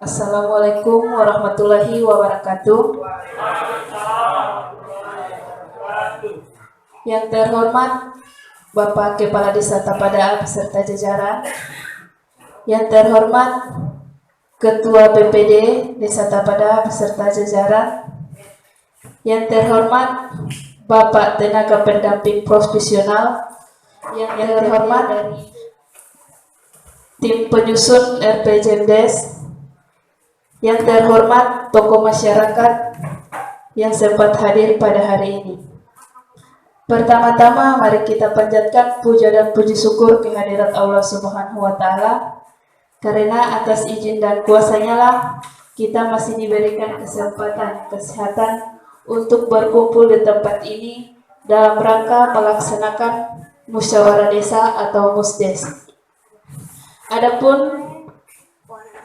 Assalamualaikum warahmatullahi wabarakatuh. Yang terhormat Bapak Kepala Desa Tapada beserta jajaran, yang terhormat Ketua PPD Desa Tapada beserta jajaran, yang terhormat Bapak Tenaga Pendamping Profesional, yang terhormat tim penyusun RPJMDes, yang terhormat tokoh masyarakat yang sempat hadir pada hari ini. Pertama-tama mari kita panjatkan puja dan puji syukur kehadirat Allah Subhanahu wa Ta'ala, karena atas izin dan kuasa-Nya lah kita masih diberikan kesempatan kesehatan untuk berkumpul di tempat ini dalam rangka melaksanakan musyawarah desa atau musdes. Adapun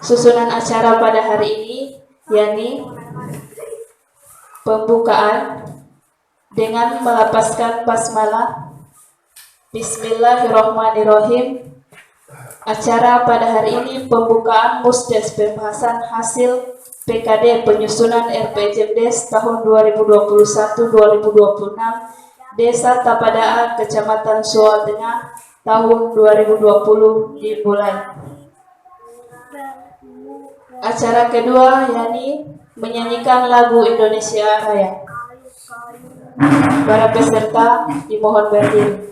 susunan acara pada hari ini yakni pembukaan dengan melapaskan basmalah. Bismillahirrahmanirrahim. Acara pada hari ini pembukaan musdes pembahasan hasil PKD penyusunan RPJMDes tahun 2021-2026 Desa Tapada, Kecamatan Soal Tengah tahun 2020 dimulai. Acara kedua yakni menyanyikan lagu Indonesia Raya. Para peserta dimohon berdiri.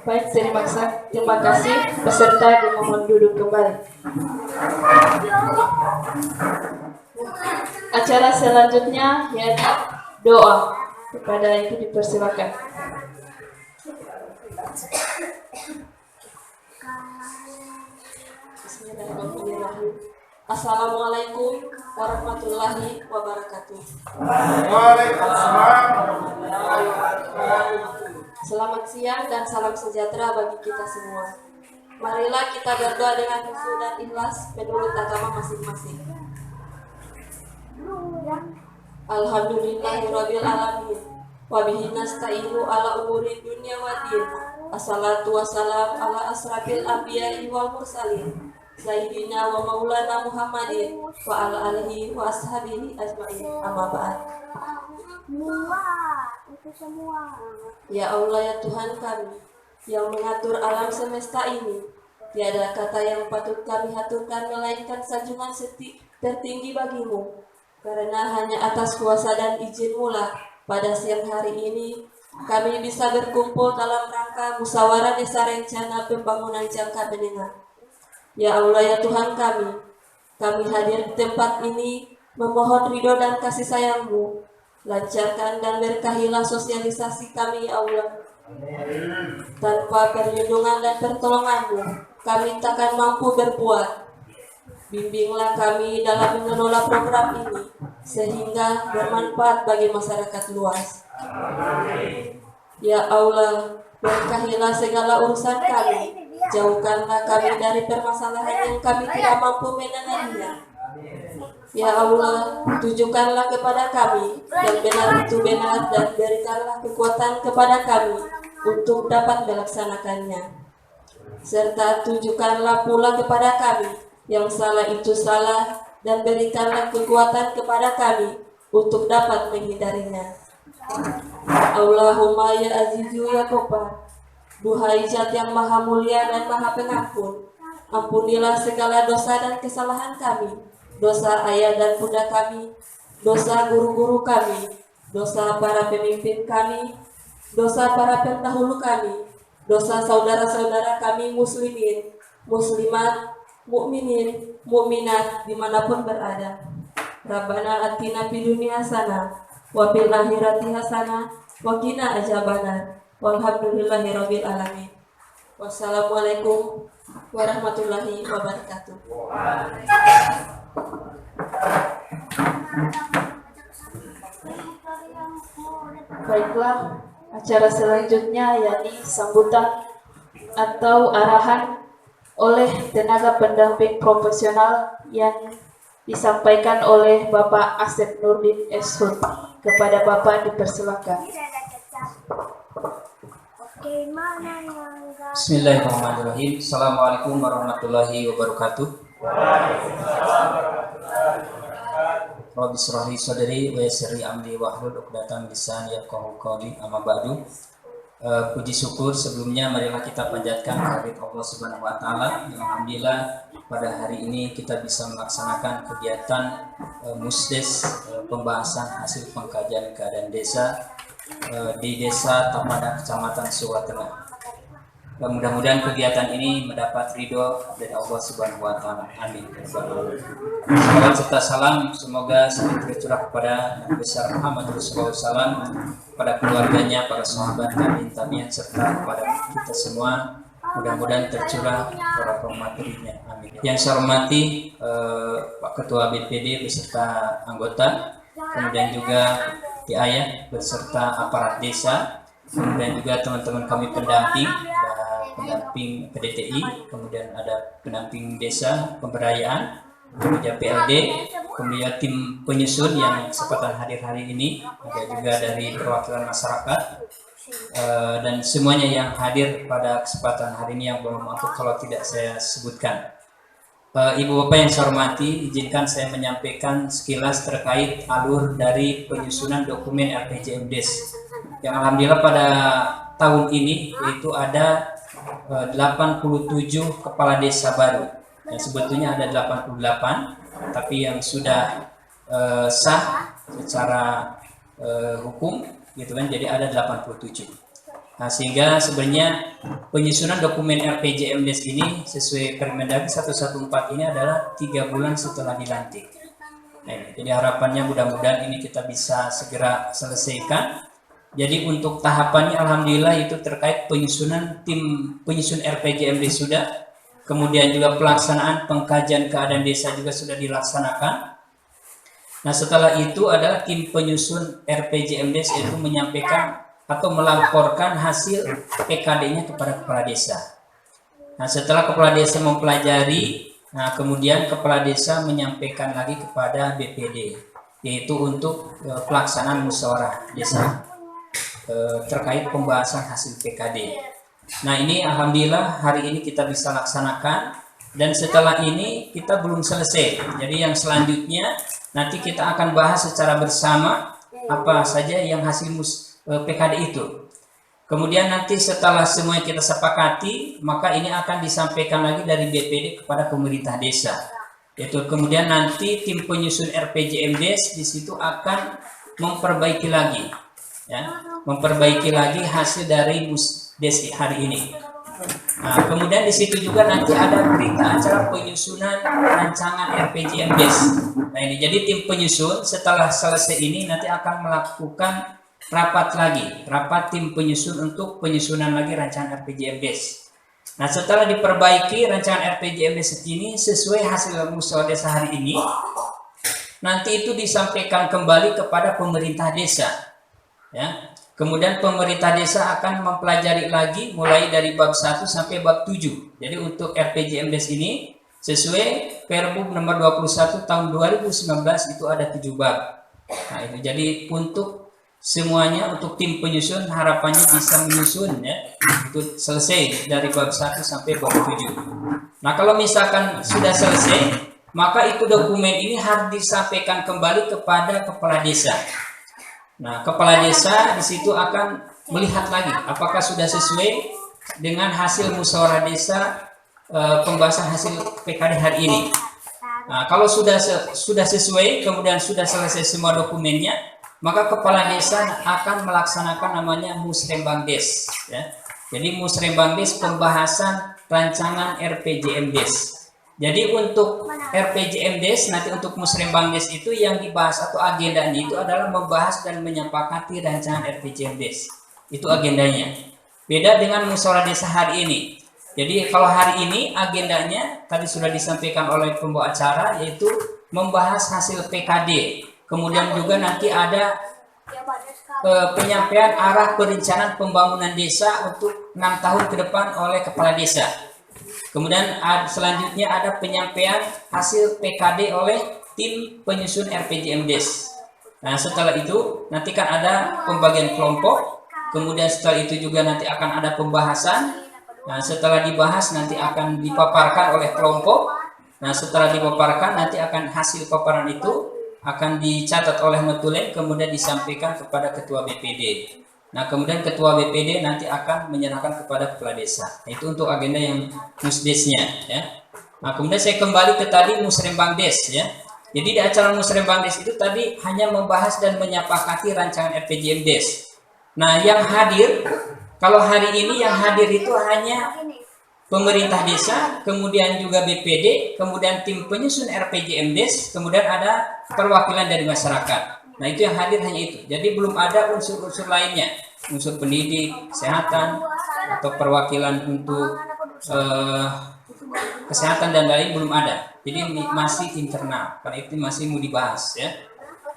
Baik, terima kasih. Peserta dimohon duduk kembali. Acara selanjutnya yaitu doa. Kepada itu dipersilakan. Bismillahirrahmanirrahim. Assalamualaikum warahmatullahi wabarakatuh. Waalaikumsalam. Selamat siang dan salam sejahtera bagi kita semua. Marilah kita berdoa dengan khusyuk dan ikhlas menurut agama masing-masing. Alhamdulillahirabbil alamin. Wa bihi nasta'inu ala umuri dunya waddin. Assalatu wassalamu ala asrafil anbiya'i wal mursalin. Sayyidina wa maulana Muhammadin wa ala alihi wa ashabihi ajma'in. Amma ba'd. Ya Allah, ya Tuhan kami yang mengatur alam semesta ini, tiada kata yang patut kami haturkan melainkan sanjungan tertinggi bagimu, karena hanya atas kuasa dan izin-Mu lah pada siang hari ini kami bisa berkumpul dalam rangka musyawarah desa rencana pembangunan jangka menengah. Ya Allah, ya Tuhan kami hadir di tempat ini memohon ridho dan kasih sayang-Mu Lancarkan dan berkahilah sosialisasi kami, ya Allah. Tanpa perlindungan dan pertolongan-Mu, kami takkan mampu berbuat. Bimbinglah kami dalam mengelola program ini, sehingga bermanfaat bagi masyarakat luas. Ya Allah, berkahilah segala urusan kami. Jauhkanlah kami dari permasalahan yang kami tidak mampu menanganinya. Ya Allah, tunjukkanlah kepada kami yang benar itu benar, dan berikanlah kekuatan kepada kami untuk dapat melaksanakannya. Serta tunjukkanlah pula kepada kami yang salah itu salah, dan berikanlah kekuatan kepada kami untuk dapat menghindarinya. Allahumma ya Azizu ya Ghaffar, duhai Zat yang maha mulia dan maha pengampun, ampunilah segala dosa dan kesalahan kami, dosa ayah dan bunda kami, dosa guru-guru kami, dosa para pemimpin kami, dosa para pendahulu kami, dosa saudara-saudara kami muslimin, muslimat, mukminin, mukminat dimanapun berada. Rabbana atina fid dunya hasanah wa fil akhirati hasanah wa qina adzabannar. Walhamdulillahirabbil alamin. Wassalamualaikum warahmatullahi wabarakatuh. Baiklah, acara selanjutnya yakni sambutan atau arahan oleh tenaga pendamping profesional yang disampaikan oleh Bapak Asep Nurdin Eshud. Kepada Bapak dipersilakan. Bismillahirrahmanirrahim. Assalamualaikum warahmatullahi wabarakatuh. Rabbi shrah li sadri wa yassir li amri wahlul 'uqdatam min lisani yafqahu qawli. Amma ba'du. Puji syukur sebelumnya marilah kita panjatkan kehadirat Allah Subhanahu wa taala. Alhamdulillah pada hari ini kita bisa melaksanakan kegiatan musdes pembahasan hasil pengkajian keadaan desa di Desa Tapada, Kecamatan Suwa Tengah. Mudah-mudahan kegiatan ini mendapat ridho dari Allah Subhanahu wa taala. Amin. Salawat serta salam semoga selalu tercurah kepada Nabi besar Muhammad Rasulullah SAW, pada keluarganya, para sahabat, tabi'in, serta kepada kita semua. Mudah-mudahan tercurah para rahmatnya. Amin. Yang saya hormati Pak Ketua BPD beserta anggota, kemudian juga Ayah beserta aparat desa, kemudian juga teman-teman kami pendamping, pendamping PDTI, kemudian ada pendamping desa pemberdayaan, kemudian PLD, kemudian tim penyusun yang kesempatan hadir hari ini, ada juga dari perwakilan masyarakat, dan semuanya yang hadir pada kesempatan hari ini yang belum mampu kalau tidak saya sebutkan. Ibu Bapak yang saya hormati, izinkan saya menyampaikan sekilas terkait alur dari penyusunan dokumen RPJMDes yang alhamdulillah pada tahun ini yaitu ada 87 kepala desa baru. Yang sebetulnya ada 88, tapi yang sudah sah secara hukum gitu kan, jadi ada 87. Nah, sehingga sebenarnya penyusunan dokumen RPJMDes ini sesuai Permendagri 114 ini adalah 3 bulan setelah dilantik. Nah, jadi harapannya mudah-mudahan ini kita bisa segera selesaikan. Jadi untuk tahapannya alhamdulillah itu terkait penyusunan tim penyusun RPJMDes sudah, kemudian juga pelaksanaan pengkajian keadaan desa juga sudah dilaksanakan. Nah, setelah itu adalah tim penyusun RPJMDes yaitu menyampaikan atau melaporkan hasil PKD-nya kepada kepala desa. Nah, setelah kepala desa mempelajari, nah kemudian kepala desa menyampaikan lagi kepada BPD, yaitu untuk pelaksanaan musyawarah desa terkait pembahasan hasil PKD. Nah, ini alhamdulillah hari ini kita bisa laksanakan, dan setelah ini kita belum selesai. Jadi yang selanjutnya nanti kita akan bahas secara bersama apa saja yang hasil PKD itu. Kemudian nanti setelah semua kita sepakati, maka ini akan disampaikan lagi dari BPD kepada pemerintah desa. Yaitu kemudian nanti tim penyusun RPJMDes di situ akan memperbaiki lagi, ya, memperbaiki lagi hasil dari musdes hari ini. Nah, kemudian di situ juga nanti ada berita acara penyusunan rancangan RPJMDes. Nah ini jadi tim penyusun setelah selesai ini nanti akan melakukan rapat tim penyusun untuk penyusunan lagi rancangan RPJMDes. Nah setelah diperbaiki rancangan RPJMDes ini sesuai hasil musyawarah desa hari ini, nanti itu disampaikan kembali kepada pemerintah desa. Ya. Kemudian pemerintah desa akan mempelajari lagi mulai dari bab 1 sampai bab 7. Jadi untuk RPJMDes ini sesuai Perbup nomor 21 tahun 2019 itu ada 7 bab. Nah itu jadi untuk semuanya untuk tim penyusun harapannya bisa menyusun ya. Itu selesai dari bab 1 sampai bab 7. Nah kalau misalkan sudah selesai, maka itu dokumen ini harus disampaikan kembali kepada kepala desa. Nah, kepala desa di situ akan melihat lagi apakah sudah sesuai dengan hasil musyawarah desa pembahasan hasil PKD hari ini. Nah, kalau sudah sesuai, kemudian sudah selesai semua dokumennya, maka kepala desa akan melaksanakan namanya Musrembangdes. Ya. Jadi Musrembangdes pembahasan rancangan RPJMDes. Jadi untuk RPJMDes nanti untuk Musrembangdes itu yang dibahas atau agendanya itu adalah membahas dan menyepakati rancangan RPJMDes. Itu agendanya. Beda dengan musyawarah desa hari ini. Jadi kalau hari ini agendanya tadi sudah disampaikan oleh pembawa acara yaitu membahas hasil PKD. Kemudian juga nanti ada penyampaian arah perencanaan pembangunan desa untuk 6 tahun ke depan oleh kepala desa. Kemudian selanjutnya ada penyampaian hasil PKD oleh tim penyusun RPJMDes. Nah setelah itu nanti kan ada pembagian kelompok. Kemudian setelah itu juga nanti akan ada pembahasan. Nah setelah dibahas nanti akan dipaparkan oleh kelompok. Nah setelah dipaparkan nanti akan hasil paparan itu akan dicatat oleh notulen kemudian disampaikan kepada ketua BPD. Nah kemudian ketua BPD nanti akan menyerahkan kepada kepala desa. Nah, itu untuk agenda yang musdesnya ya. Nah kemudian saya kembali ke tadi Musrembangdes ya. Jadi di acara Musrembangdes itu tadi hanya membahas dan menyepakati rancangan RPJMDes. Nah yang hadir, kalau hari ini yang hadir itu hanya pemerintah desa, kemudian juga BPD, kemudian tim penyusun RPJMDes, kemudian ada perwakilan dari masyarakat. Nah itu yang hadir hanya itu. Jadi belum ada unsur-unsur lainnya, unsur pendidik, kesehatan, atau perwakilan untuk kesehatan dan lain belum ada. Jadi masih internal, karena itu masih mau dibahas ya.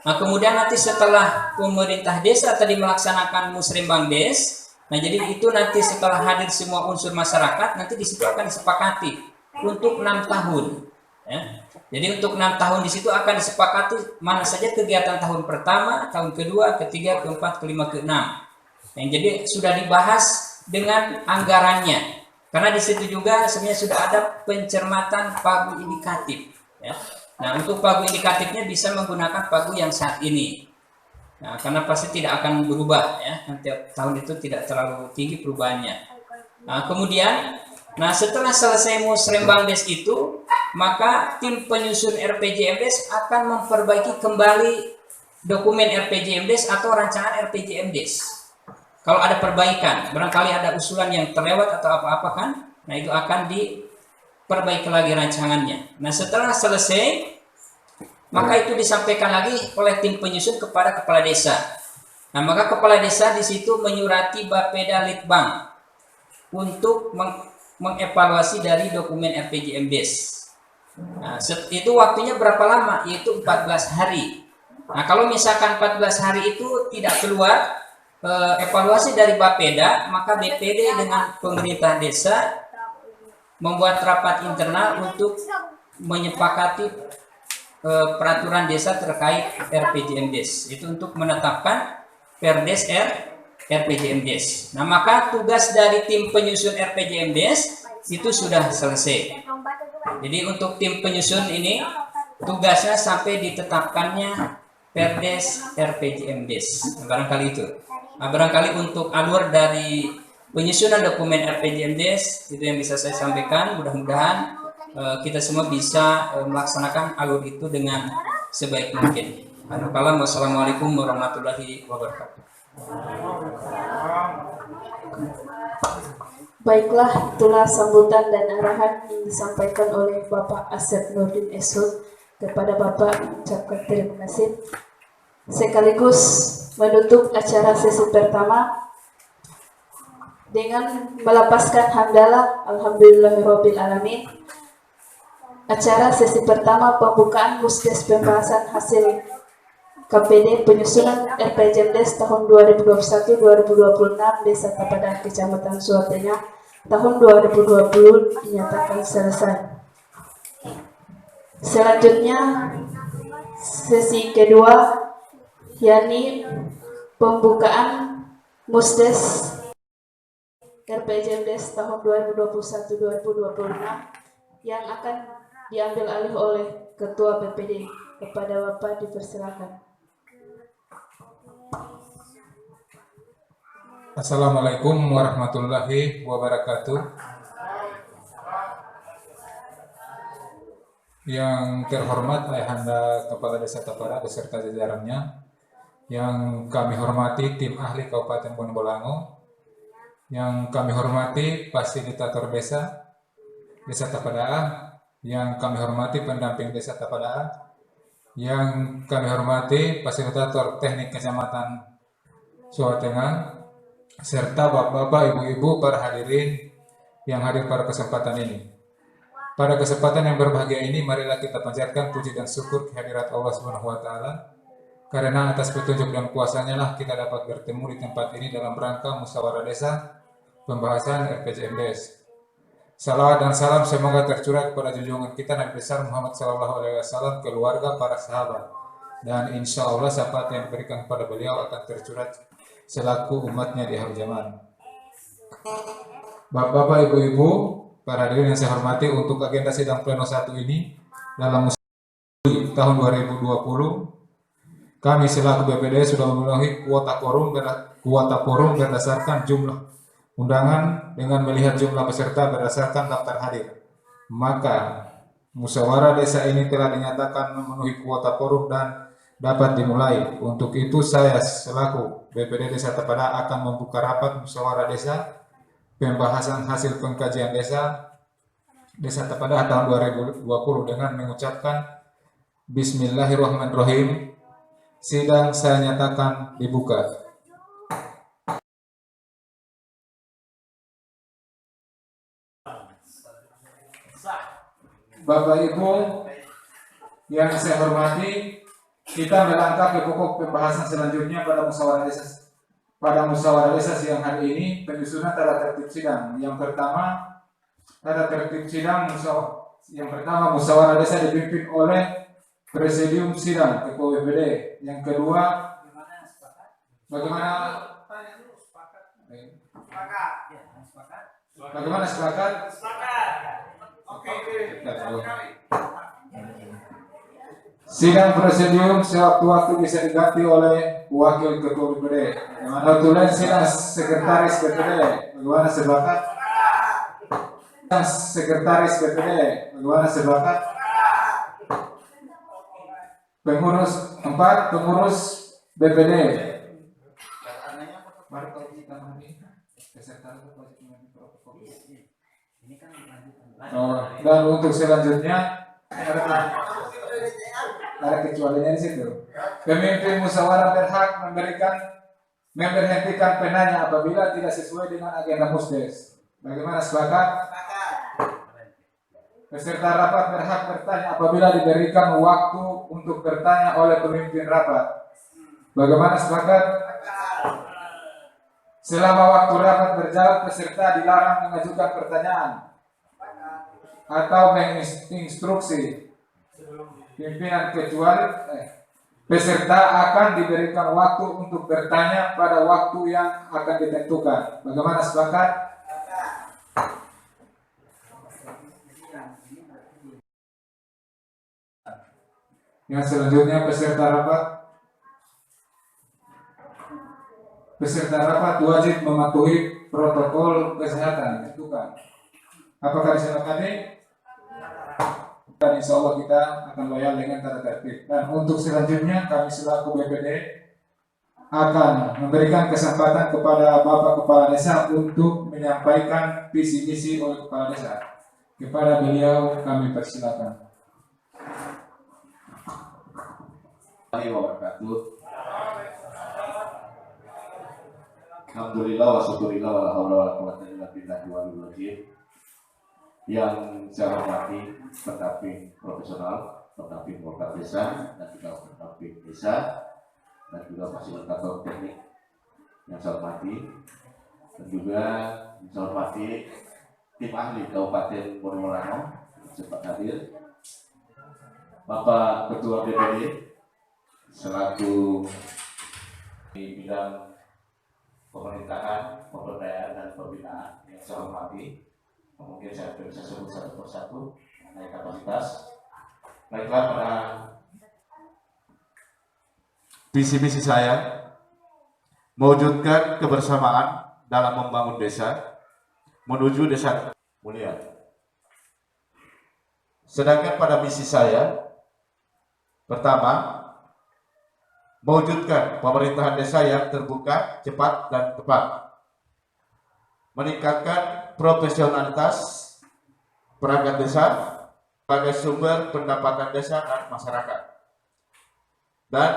Nah kemudian nanti setelah pemerintah desa tadi melaksanakan Musrembangdes, nah jadi itu nanti setelah hadir semua unsur masyarakat, nanti di situ akan disepakati untuk 6 tahun. Ya. Jadi untuk 6 tahun di situ akan disepakati mana saja kegiatan tahun pertama, tahun kedua, ketiga, keempat, kelima, keenam. Nah, jadi sudah dibahas dengan anggarannya. Karena di situ juga sebenarnya sudah ada pencermatan pagu indikatif. Ya. Nah untuk pagu indikatifnya bisa menggunakan pagu yang saat ini. Nah, karena pasti tidak akan berubah ya. Nanti tahun itu tidak terlalu tinggi perubahannya. Nah, kemudian setelah selesai Musrembangdes itu, maka tim penyusun RPJMDes akan memperbaiki kembali dokumen RPJMDes atau rancangan RPJMDes. Kalau ada perbaikan, barangkali ada usulan yang terlewat atau apa-apa kan, nah itu akan diperbaiki lagi rancangannya. Nah setelah selesai, maka itu disampaikan lagi oleh tim penyusun kepada kepala desa. Nah maka kepala desa di situ menyurati Bapeda Litbang untuk mengevaluasi dari dokumen RPJMDes. Nah, itu waktunya berapa lama? Yaitu 14 hari. Nah, kalau misalkan 14 hari itu tidak keluar evaluasi dari Bapeda, maka BPD dengan pemerintah desa membuat rapat internal untuk menyepakati peraturan desa terkait RPJMDes. Itu untuk menetapkan Perdes RPJMDes. Nah, maka tugas dari tim penyusun RPJMDes itu sudah selesai. Jadi untuk tim penyusun ini tugasnya sampai ditetapkannya Perdes RPJMDes. Nah, barangkali itu. Nah, barangkali untuk alur dari penyusunan dokumen RPJMDes itu yang bisa saya sampaikan. Mudah-mudahan kita semua bisa melaksanakan alur itu dengan sebaik mungkin. Wassalamualaikum warahmatullahi wabarakatuh. Baiklah, itulah sambutan dan arahan yang disampaikan oleh Bapak Asep Nurdin Esud kepada Bapak. Mengucapkan terima kasih. Sekaligus menutup acara sesi pertama dengan melepaskan hamdalah Alhamdulillahirabbil alamin. Acara sesi pertama pembukaan Musdes pembahasan hasil KPD penyusunan RPJMDes tahun 2021-2026 Desa Tapadan Kecamatan Suatengah tahun 2020 dinyatakan selesai. Selanjutnya sesi kedua yakni pembukaan Musdes RPJMDes tahun 2021-2026 yang akan diambil alih oleh Ketua BPD. Kepada Bapak dipersilakan. Assalamualaikum warahmatullahi wabarakatuh. Yang terhormat Ayahanda Kepala Desa Tapara beserta jajarannya, yang kami hormati tim ahli Kabupaten Bonobolango, yang kami hormati fasilitator Desa Tapadaa, yang kami hormati pendamping Desa Tapadaa, yang kami hormati fasilitator teknik Kecamatan Suatengah, serta bapak-bapak, ibu-ibu, para hadirin yang hadir pada kesempatan ini. Pada kesempatan yang berbahagia ini, marilah kita panjatkan puji dan syukur kehadirat Allah Subhanahu wa Ta'ala, karena atas petunjuk dan kuasanya lah kita dapat bertemu di tempat ini dalam rangka musyawarah desa pembahasan RPJMDes. Salawat dan salam semoga tercurah kepada junjungan kita Nabi besar Muhammad SAW, keluarga, para sahabat, dan insya Allah syafaat yang diberikan kepada beliau akan tercurah selaku umatnya di akhir zaman. Bapak-bapak, ibu-ibu, para hadirin yang saya hormati, untuk agenda sidang pleno 1 ini dalam tahun 2020, kami selaku BPD sudah memenuhi kuota quorum berdasarkan jumlah undangan dengan melihat jumlah peserta berdasarkan daftar hadir. Maka musyawarah desa ini telah dinyatakan memenuhi kuota quorum dan dapat dimulai. Untuk itu saya selaku BPD Desa Tapada akan membuka rapat musyawarah desa pembahasan hasil pengkajian Desa Tapada tahun 2020 dengan mengucapkan Bismillahirrahmanirrahim. Sidang saya nyatakan dibuka. Bapak Ibu yang saya hormati, kita melangkah ke pokok pembahasan selanjutnya pada musyawarah desa siang hari ini. Penyusunan tata tertib sidang. Yang pertama, tata tertib sidang musyawarah desa dipimpin oleh presidium sidang Ketua BPD. Yang kedua, bagaimana sepakat? Oke. Sidang presidium sewaktu-waktu bisa diganti oleh wakil ketua BPD. Notulen sidang sekretaris BPD. Bagaimana sepakat? Sekretaris BPD. Bagaimana sepakat? Pengurus 4, pengurus BPD. Dan untuk selanjutnya ada kecualinya di situ. Pemimpin musyawarah berhak memberhentikan penanya apabila tidak sesuai dengan agenda Musdes. Bagaimana sepakat? Peserta rapat berhak bertanya apabila diberikan waktu untuk bertanya oleh pemimpin rapat. Bagaimana sepakat? Selama waktu rapat berjalan, peserta dilarang mengajukan pertanyaan atau menginstruksi pimpinan, kecuali peserta akan diberikan waktu untuk bertanya pada waktu yang akan ditentukan. Bagaimana sepakat? Yang selanjutnya peserta rapat wajib mematuhi protokol kesehatan. Itu kan. Apakah disepakati? Dan insya Allah kita akan loyal dengan tata tertib. Dan untuk selanjutnya kami selaku BPD akan memberikan kesempatan kepada Bapak Kepala Desa untuk menyampaikan visi misi oleh Kepala Desa. Kepada beliau kami persilakan. Wabarakatuh. Alhamdulillah wa syukurillah wa la haula wa la quwwata illa billahi waliyil azim. Yang saya hormati pendamping profesional, pendamping Bapak Desa dan juga pendamping desa dan juga fasilitator teknik yang saya hormati, dan juga yang saya hormati tim ahli Kabupaten Bonobolango yang sempat hadir, Bapak Ketua BPD selaku di bidang pemerintahan, pemberdayaan dan pembinaan yang saya hormati. Mungkin saya bisa sebut satu persatu mengenai kapasitas. Baiklah, pada visi-misi saya mewujudkan kebersamaan dalam membangun desa menuju desa mulia. Sedangkan pada misi saya pertama, mewujudkan pemerintahan desa yang terbuka, cepat dan tepat, meningkatkan profesionalitas perangkat desa sebagai sumber pendapatan desa dan masyarakat, dan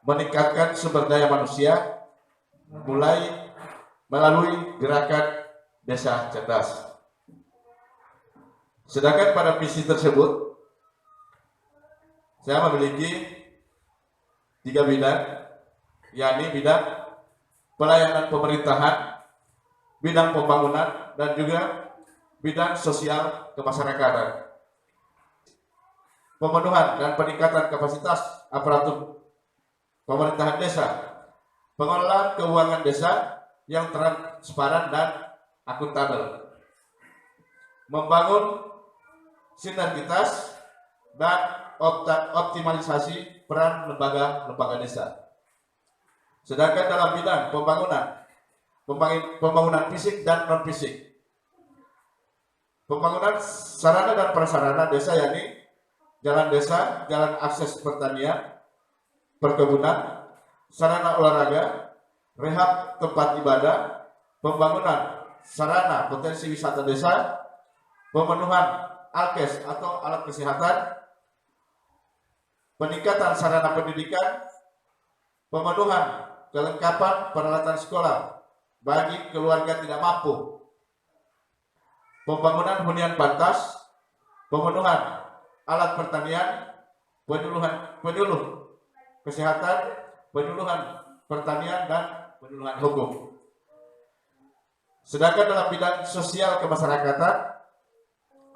meningkatkan sumber daya manusia mulai melalui gerakan desa cerdas. Sedangkan pada misi tersebut saya memiliki 3 bidang, yakni bidang pelayanan pemerintahan, bidang pembangunan, dan juga bidang sosial kemasyarakatan. Pemenuhan dan peningkatan kapasitas aparatur pemerintahan desa, pengelolaan keuangan desa yang transparan dan akuntabel, membangun sinergitas dan optimalisasi peran lembaga-lembaga desa. Sedangkan dalam bidang pembangunan fisik dan non fisik, pembangunan sarana dan prasarana desa, yakni jalan desa, jalan akses pertanian, perkebunan, sarana olahraga, rehab tempat ibadah, pembangunan sarana potensi wisata desa, pemenuhan alkes atau alat kesehatan, peningkatan sarana pendidikan, pemenuhan kelengkapan peralatan sekolah bagi keluarga tidak mampu, pembangunan hunian pantas, pemenuhan alat pertanian, penyuluh kesehatan, penyuluhan pertanian, dan penyuluhan hukum. Sedangkan dalam bidang sosial kemasyarakatan,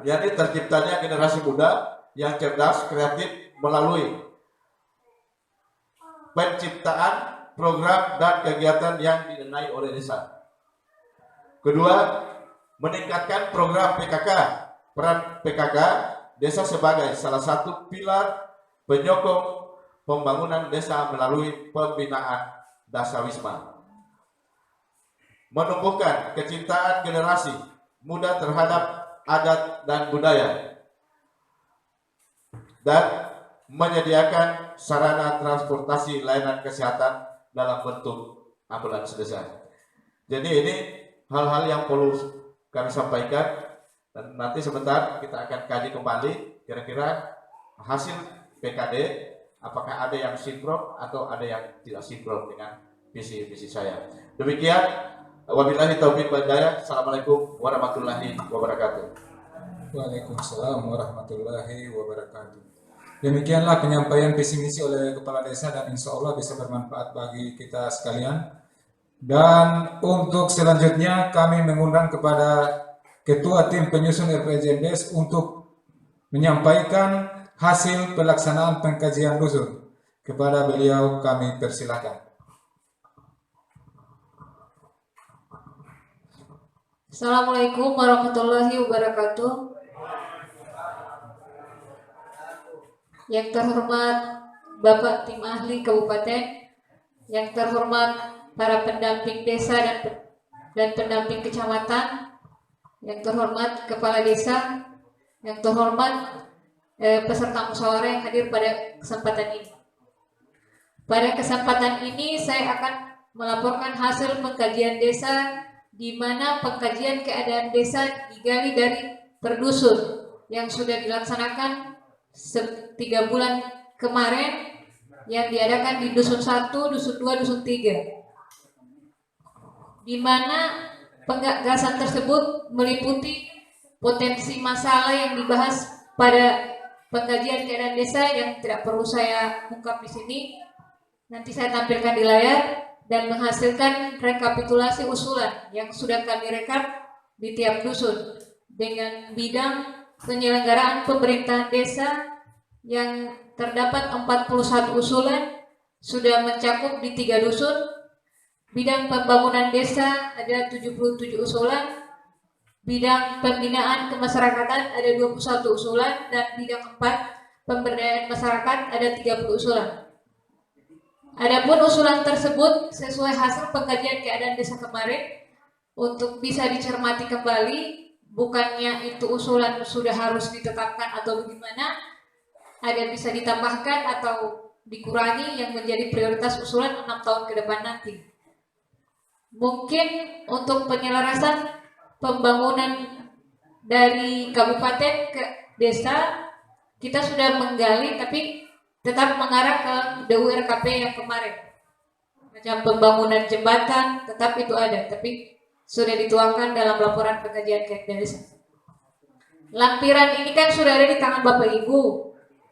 yakni terciptanya generasi muda yang cerdas, kreatif melalui penciptaan program dan kegiatan yang didanai oleh desa. Kedua, meningkatkan program PKK, peran PKK desa sebagai salah satu pilar penyokong pembangunan desa melalui pembinaan dasawisma. Menumbuhkan kecintaan generasi muda terhadap adat dan budaya, dan menyediakan sarana transportasi layanan kesehatan dalam bentuk ambulans desa. Jadi ini hal-hal yang perlu kami sampaikan, dan nanti sebentar kita akan kaji kembali kira-kira hasil PKD apakah ada yang sinkron atau ada yang tidak sinkron dengan visi-visi saya. Demikian, wabillahi taufiq wal hidayah. Assalamualaikum warahmatullahi wabarakatuh. Waalaikumsalam warahmatullahi wabarakatuh. Demikianlah penyampaian visi misi oleh Kepala Desa, dan insya Allah bisa bermanfaat bagi kita sekalian. Dan untuk selanjutnya kami mengundang kepada Ketua Tim Penyusun RPJMDes untuk menyampaikan hasil pelaksanaan pengkajian dusun. Kepada beliau kami persilakan. Assalamualaikum warahmatullahi wabarakatuh. Yang terhormat Bapak Tim Ahli Kabupaten, yang terhormat para pendamping desa dan pendamping kecamatan, yang terhormat Kepala Desa, yang terhormat peserta musyawarah yang hadir pada kesempatan ini. Pada kesempatan ini saya akan melaporkan hasil pengkajian desa, di mana pengkajian keadaan desa digali dari per dusun yang sudah dilaksanakan 3 bulan kemarin, yang diadakan di dusun 1, dusun 2, dusun 3, di mana penggagasan tersebut meliputi potensi masalah yang dibahas pada pengkajian keadaan desa yang tidak perlu saya ungkap di sini. Nanti saya tampilkan di layar dan menghasilkan rekapitulasi usulan yang sudah kami rekap di tiap dusun dengan bidang penyelenggaraan pemerintahan desa yang terdapat 41 usulan sudah mencakup di 3 dusun. Bidang pembangunan desa ada 77 usulan, bidang pembinaan kemasyarakatan ada 21 usulan, dan bidang 4 pemberdayaan masyarakat ada 30 usulan. Adapun usulan tersebut sesuai hasil pengkajian keadaan desa kemarin untuk bisa dicermati kembali, bukannya itu usulan sudah harus ditetapkan atau bagaimana, ada bisa ditambahkan atau dikurangi yang menjadi prioritas usulan 6 tahun ke depan nanti. Mungkin untuk penyelarasan pembangunan dari kabupaten ke desa, kita sudah menggali tapi tetap mengarah ke DURKP yang kemarin. Macam pembangunan jembatan tetap itu ada, tapi sudah dituangkan dalam laporan pengkajian keadaan desa. Lampiran ini kan sudah ada di tangan Bapak Ibu,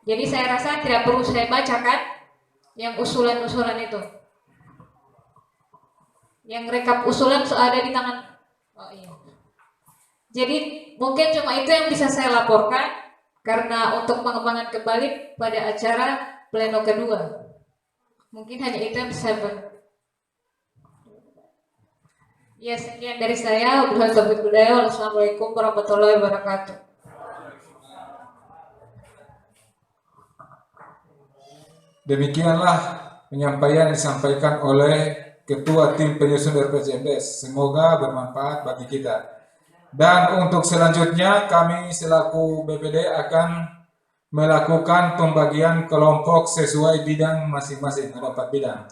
jadi saya rasa tidak perlu saya bacakan yang usulan-usulan itu. Yang rekap usulan ada di tangan. Oh iya. Jadi mungkin cuma itu yang bisa saya laporkan, karena untuk pengembangan kembali pada acara pleno kedua. Mungkin hanya itu yang bisa saya. Ya, sekian dari saya. Wassalamualaikum warahmatullahi wabarakatuh. Demikianlah penyampaian yang disampaikan oleh Ketua Tim Penyusun RPJMDes. Semoga bermanfaat bagi kita. Dan untuk selanjutnya kami selaku BPD akan melakukan pembagian kelompok sesuai bidang masing-masing. Ada 4 bidang.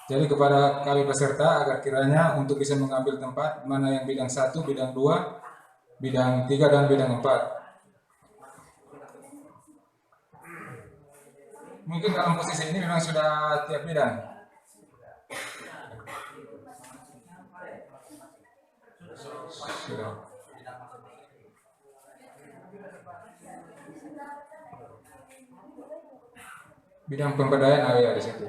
Jadi kepada kami peserta agar kiranya untuk bisa mengambil tempat mana yang bidang 1, bidang 2, bidang 3, dan bidang 4. Mungkin dalam posisi ini memang sudah tiap bidang. Sudah. Bidang pemberdayaan ya di situ.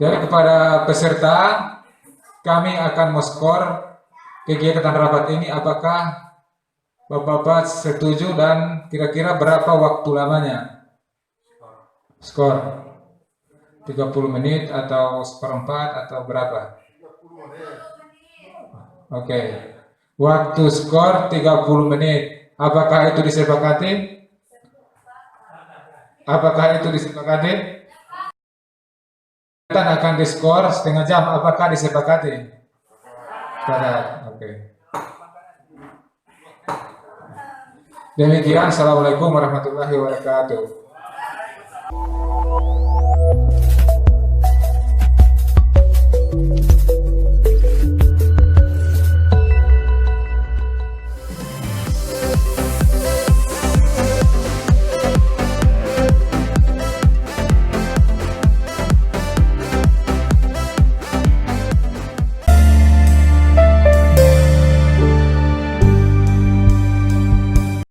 Jadi kepada peserta, kami akan men-skor kegiatan rapat ini, apakah Bapak-Bapak setuju dan kira-kira berapa waktu lamanya? Skor 30 menit atau seperempat atau berapa? Oke. Waktu skor 30 menit. Apakah itu disepakati? Apakah itu disepakati? Akan diskor setengah jam, apakah disepakati? Oke. Demikian, assalamualaikum warahmatullahi wabarakatuh.